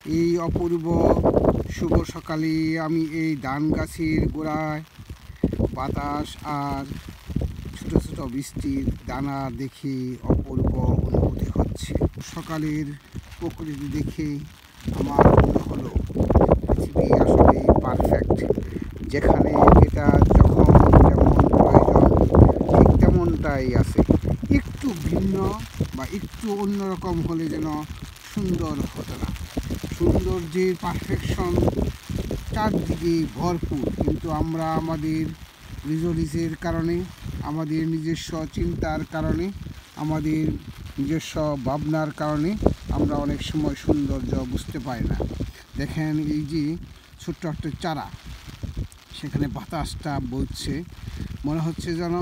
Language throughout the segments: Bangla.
এই অপূর্ব শুভ সকালে আমি এই ধান গাছের গোড়ায় বাতাস আর ছোট ছোট বৃষ্টির দানা দেখে অপূর্ব অনুভূতি হচ্ছে। সকালের প্রকৃতি দেখে আমার মনে হলো পৃথিবী আসলে পারফেক্ট, যেখানে যেটা যখন যেমন প্রয়োজন ঠিক তেমনটাই আছে। একটু ভিন্ন বা একটু অন্যরকম হলে যেন সুন্দর হতো না। সৌন্দর্যের পারফেকশন চারদিকে ভরপুর, কিন্তু আমরা আমাদের প্রিজুডিসের কারণে, আমাদের নিজস্ব চিন্তার কারণে, আমাদের নিজস্ব ভাবনার কারণে আমরা অনেক সময় সৌন্দর্য বুঝতে পারি না। দেখেন, এই যে ছোট্ট একটা চারা, সেখানে বাতাসটা বইছে, মনে হচ্ছে যেন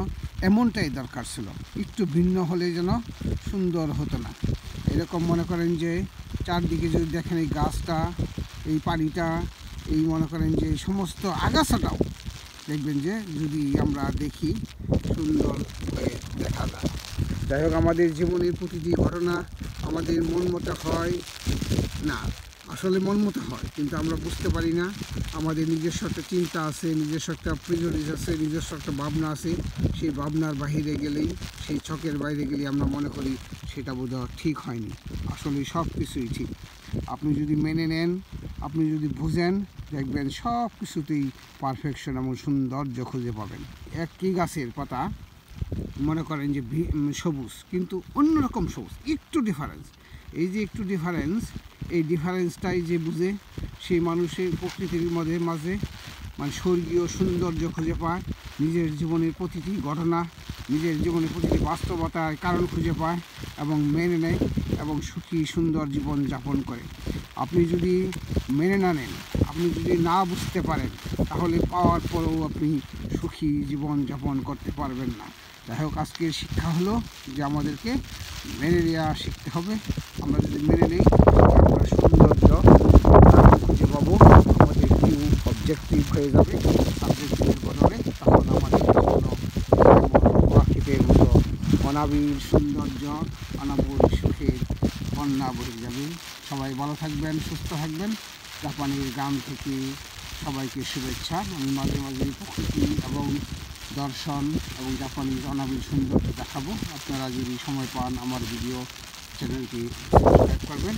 এমনটাই দরকার ছিল, একটু ভিন্ন হলে যেন সুন্দর হতো না। এরকম মনে করেন যে চারদিকে যদি দেখেন এই গাছটা, এই পানিটা, এই মনে করেন যে সমস্ত আগাছাটাও দেখবেন যে যদি আমরা দেখি সুন্দর হয়ে দেখা যায়। যাই হোক, আমাদের জীবনের প্রতিটি ঘটনা আমাদের মন মতো হয় না, আসলে মন মতো হয়, কিন্তু আমরা বুঝতে পারি না। আমাদের নিজস্ব একটা চিন্তা আছে, নিজস্ব একটা প্রিজুডিস আছে, নিজস্ব একটা ভাবনা আছে। সেই ভাবনার বাইরে গেলেই, সেই ছকের বাইরে গেলেই আমরা মনে করি সেটা বোধহয় ঠিক হয়নি। আসলে সব কিছুই ঠিক। আপনি যদি মেনে নেন, আপনি যদি বুঝেন, দেখবেন সব কিছুতেই পারফেকশন এবং সৌন্দর্য খুঁজে পাবেন। একই গাছের পাতা মনে করেন যে সবুজ, কিন্তু অন্যরকম সবুজ, একটু ডিফারেন্স। এই যে একটু ডিফারেন্স, এই ডিফারেন্সটাই যে বুঝে সেই মানুষের প্রকৃতির মাঝে মানে স্বর্গীয় সৌন্দর্য খুঁজে পায়, নিজের জীবনের প্রতিটি ঘটনা, নিজের জীবনের প্রতিটি বাস্তবতার কারণ খুঁজে পায় এবং মেনে নেয় এবং সুখী সুন্দর জীবন যাপন করে। আপনি যদি মেনে না নেন, আপনি যদি না বুঝতে পারেন, তাহলে পাওয়ার পরেও আপনি সুখী জীবন যাপন করতে পারবেন না। যাই হোক, আজকের শিক্ষা হলো যে আমাদেরকে মেনে নেওয়া শিখতে হবে। আমরা যদি মেনে নেই, আমরা সৌন্দর্য খুঁজে পাবো, আমাদের কিউ অবজেক্টিভ হয়ে যাবে সাবজেক্টিভের বদলে। তখন আমাদের কোনো প্রকৃতির মতো অনাবিল সৌন্দর্য, অনাবিল সুখের বন্যা বয়ে যাবে। সবাই ভালো থাকবেন, সুস্থ থাকবেন। জাপানের গ্রাম থেকে সবাইকে শুভেচ্ছা। আমি মাঝে মাঝে প্রকৃতি এবং দর্শন এবং জাপানিজ অনাবিল সৌন্দর্য দেখাবো। আপনারা যদি সময় পান আমার ভিডিও চ্যানেলটি সাবস্ক্রাইব করবেন।